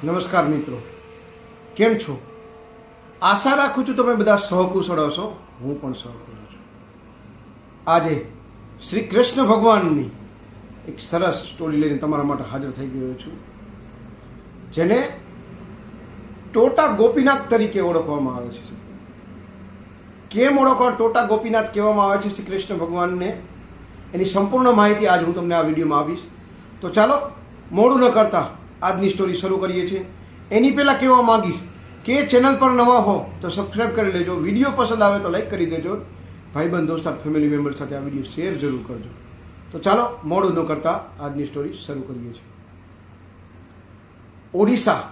નમસ્કાર મિત્રો, કેમ છો? આશા રાખું છું તમે બધા સહકુશળ હશો. હું પણ સહકુશળ છું. આજે શ્રી કૃષ્ણ ભગવાનની એક સરસ સ્ટોરી લઈને તમારા માટે હાજર થઈ ગયો છું, જેને ટોટા ગોપીનાથ તરીકે ઓળખવામાં આવે છે. કેમ ઓળખવા ટોટા ગોપીનાથ કહેવામાં આવે છે શ્રી કૃષ્ણ ભગવાનને, એની સંપૂર્ણ માહિતી આજ હું તમને આ વિડીયોમાં આપીશ. તો ચાલો મોડું ન કરતા આજની સ્ટોરી શરૂ કરીએ છીએ. એની પહેલાં કહેવા માંગીશ કે ચેનલ પર નવા હો તો સબસ્ક્રાઈબ કરી લેજો, વિડીયો પસંદ આવે તો લાઈક કરી દેજો, ભાઈબંધ દોસ્તાર ફેમિલી મેમ્બર સાથે આ વિડીયો શેર જરૂર કરજો. તો ચાલો મોડું ન કરતા આજની સ્ટોરી શરૂ કરીએ છીએ. ઓડિશા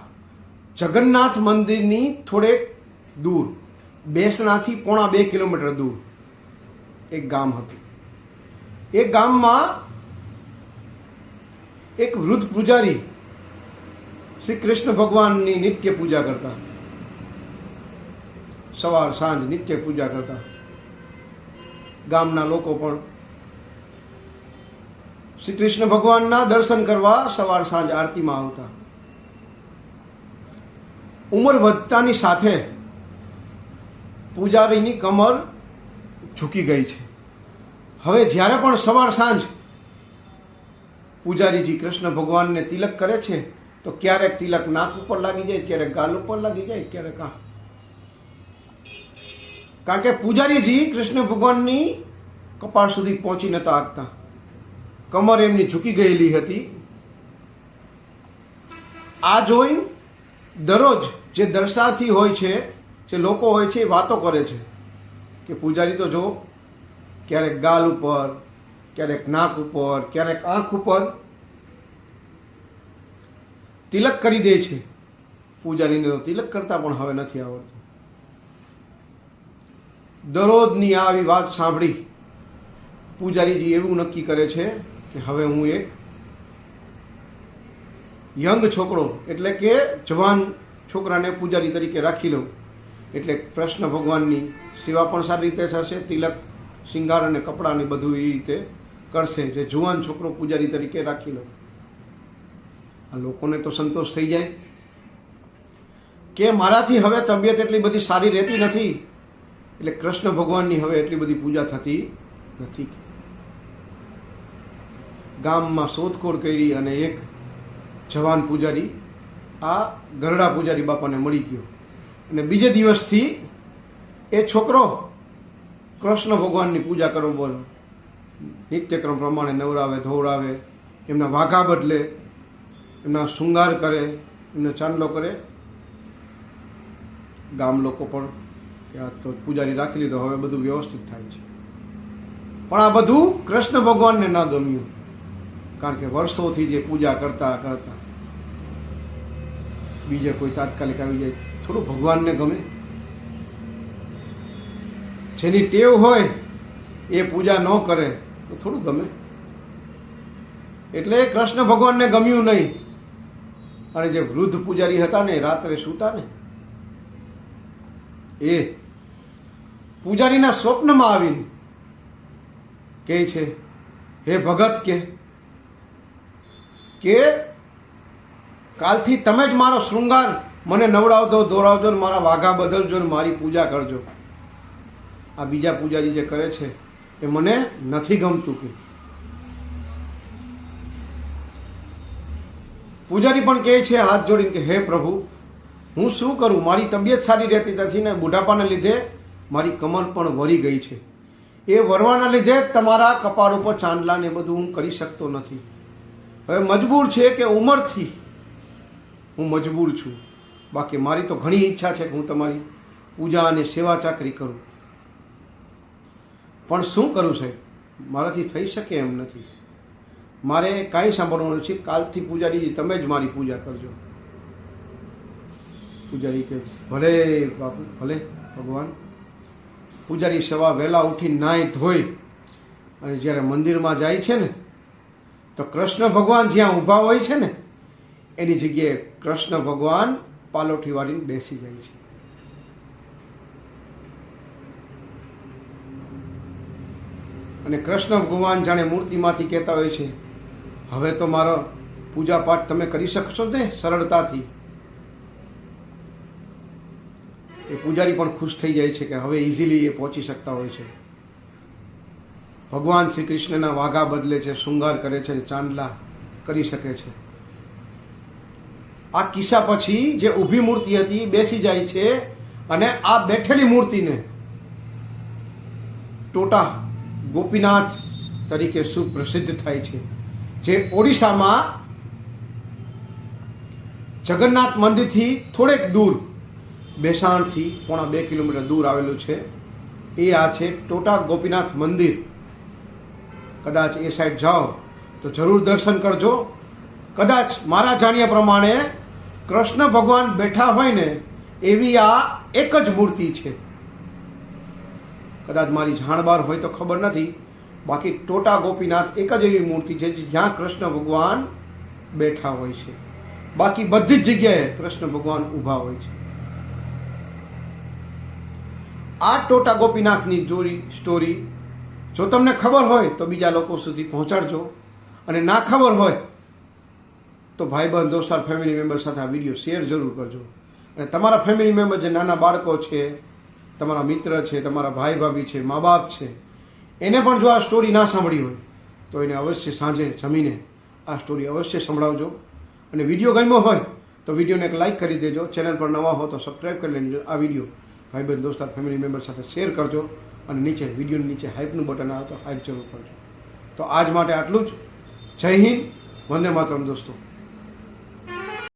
જગન્નાથ મંદિરની થોડેક દૂર, બેસણાથી 2.5 કિલોમીટર દૂર એક ગામ હતું. એ ગામમાં એક વૃદ્ધ પૂજારી શ્રી કૃષ્ણ ભગવાનની નિત્ય પૂજા કરતા, સવાર સાંજ નિત્ય પૂજા કરતા. ગામના લોકો પણ શ્રી કૃષ્ણ ભગવાનના દર્શન કરવા સવાર સાંજ આરતીમાં આવતા. ઉંમર વધતાની સાથે પૂજારીની કમર ઝૂકી ગઈ છે. હવે જ્યારે પણ સવાર સાંજ પૂજારીજી કૃષ્ણ ભગવાનને તિલક કરે છે તો ક્યારેક તિલક નાક ઉપર લાગી જાય, ક્યારેક ગાલ ઉપર લાગી જાય, ક્યારેક કારણ કે પૂજારીજી કૃષ્ણ ભગવાનની કપાળ સુધી પહોંચી નતા શકતા. કમર એમની ઝૂકી ગયેલી હતી. આ જોઈને દરરોજ જે દર્શનાર્થી હોય છે, જે લોકો હોય છે, એ વાતો કરે છે કે પૂજારી તો જો ક્યારેક ગાલ ઉપર, ક્યારેક નાક ઉપર, ક્યારેક આંખ ઉપર તિલક કરી દે છે. પૂજારીને તો તિલક કરતા પણ હવે નથી આવડતું. દરરોજની આવી વાત સાંભળી પૂજારીજી એવું નક્કી કરે છે કે હવે હું એક યંગ છોકરો, એટલે કે જવાન છોકરાને પૂજારી તરીકે રાખી લઉં, એટલે કૃષ્ણ ભગવાનની સેવા પણ સારી રીતે થશે, તિલક, શિંગાર અને કપડાં ને બધું એ રીતે કરશે. જે જુવાન છોકરો પૂજારી તરીકે રાખી લઉં. આ લોકોને તો સંતોષ થઈ જાય કે મારાથી હવે તબિયત એટલી બધી સારી રહેતી નથી, એટલે કૃષ્ણ ભગવાનની હવે એટલી બધી પૂજા થતી નથી. ગામમાં શોધખોળ કરી અને એક જવાન પૂજારી આ ગરડા પૂજારી બાપાને મળી ગયો, અને બીજે દિવસથી એ છોકરો કૃષ્ણ ભગવાનની પૂજા કરવા બોલો, નિત્યક્રમ પ્રમાણે નવરાવે, ધોવડાવે, એમના વાઘા બદલે, એમના શૃંગાર કરે, એમનો ચાંદલો કરે. ગામ લોકો પણ કે આ તો પૂજારી રાખી લીધો, હવે બધું વ્યવસ્થિત થાય છે. પણ આ બધું કૃષ્ણ ભગવાનને ન ગમ્યું, કારણ કે વર્ષોથી જે પૂજા કરતા કરતા બીજે કોઈ તાત્કાલિક આવી જાય, થોડું ભગવાનને ગમે. જેની ટેવ હોય એ પૂજા ન કરે તો થોડું ગમે. એટલે કૃષ્ણ ભગવાનને ગમ્યું નહીં. અને જે વૃદ્ધ પૂજારી હતા ને, રાત્રે સૂતા ને, એ પૂજારીના સ્વપ્નમાં આવીને કહે છે, હે ભગત, કે કાલથી તમે જ મારો શૃંગાર મને નવડાવજો, દોરાવજો, ને મારા વાઘા બદલજો, ને મારી પૂજા કરજો. આ બીજા પૂજારી જે કરે છે એ મને નથી ગમતું. કે પૂજારી પણ કહે છે હાથ જોડીને કે હે પ્રભુ, હું શું કરું, મારી તબિયત સારી રહેતી નથી ને બુઢાપાના લીધે મારી કમર પણ વળી ગઈ છે. એ વરવાના લીધે તમારા કપાળ ઉપર ચાંદલા ને બધું હું કરી શકતો નથી. હવે મજબૂર છે કે ઉંમરથી હું મજબૂર છું, બાકી મારી તો ઘણી ઈચ્છા છે કે હું તમારી પૂજા અને સેવા ચાકરી કરું, પણ શું કરું સાહેબ, મારાથી થઈ શકે એમ નથી. મારે કાંઈ સાંભળવાનું નથી. કાલથી પૂજારીજી તમે જ મારી પૂજા કરજો. પૂજારી કે ભલે બાપુ, ભલે ભગવાન. પૂજારી સવાર વહેલા ઉઠી નાહી ધોઈ અને જ્યારે મંદિરમાં જાય છે ને, તો કૃષ્ણ ભગવાન જ્યાં ઊભા હોય છે ને, એની જગ્યાએ કૃષ્ણ ભગવાન પાલોઠી વાળીને બેસી જાય છે. અને કૃષ્ણ ભગવાન જાણે મૂર્તિમાંથી કહેતા હોય છે, હવે તો મારો પૂજા પાઠ તમે કરી શકશો ને સરળતાથી. એ પૂજારી પણ ખુશ થઈ જાય છે કે હવે ઇઝીલી એ પહોંચી શકતા હોય છે. ભગવાન શ્રી કૃષ્ણના વાઘા બદલે છે, શૃંગાર કરે છે, ચાંદલા કરી શકે છે. આ કિસ્સા પછી જે ઊભી મૂર્તિ હતી બેસી જાય છે અને આ બેઠેલી મૂર્તિને ટોટા ગોપીનાથ તરીકે સુપ્રસિદ્ધ થાય છે, જે ઓડિશામાં જગન્નાથ મંદિરથી થોડેક દૂર, બેસાણથી 1.5 કિલોમીટર દૂર આવેલું છે. એ આ છે ટોટા ગોપીનાથ મંદિર. કદાચ એ સાઈડ જાઓ તો જરૂર દર્શન કરજો. કદાચ મારા જાણ્યા પ્રમાણે કૃષ્ણ ભગવાન બેઠા હોય ને એવી આ એક જ મૂર્તિ છે. કદાચ મારી જાણ બહાર હોય તો ખબર નથી, બાકી ટોટા ગોપીનાથ એક જ એવી મૂર્તિ છે જ્યાં કૃષ્ણ ભગવાન બેઠા હોય છે. બાકી બધી જ જગ્યાએ કૃષ્ણ ભગવાન ઊભા હોય છે. આ ટોટા ગોપીનાથની સ્ટોરી જો તમને ખબર હોય તો બીજા લોકો સુધી પહોંચાડજો, અને ના ખબર હોય તો ભાઈબંધ, દોસ્તાર, ફેમિલી મેમ્બર સાથે આ વિડીયો શેર જરૂર કરજો. અને તમારા ફેમિલી મેમ્બર જે નાના બાળકો છે, તમારા મિત્ર છે, તમારા ભાઈ ભાભી છે, મા બાપ છે, એને પણ જો આ સ્ટોરી ના સાંભળી હોય તો એને અવશ્ય સાંજે જમીને આ સ્ટોરી અવશ્ય સંભળાવજો. અને વિડીયો ગમ્યો હોય તો વિડીયોને એક લાઇક કરી દેજો. ચેનલ પર નવા હો તો સબસ્ક્રાઈબ કરી લેજો. આ વિડીયો ભાઈબંધ, દોસ્તાર, ફેમિલી મેમ્બર સાથે શેર કરજો. અને નીચે વિડીયોની નીચે હાઇપનું બટન આવે તો હાઇપ જરૂર કરજો. તો આજ માટે આટલું જ. જય હિન્દ, વંદે માતરમ દોસ્તો.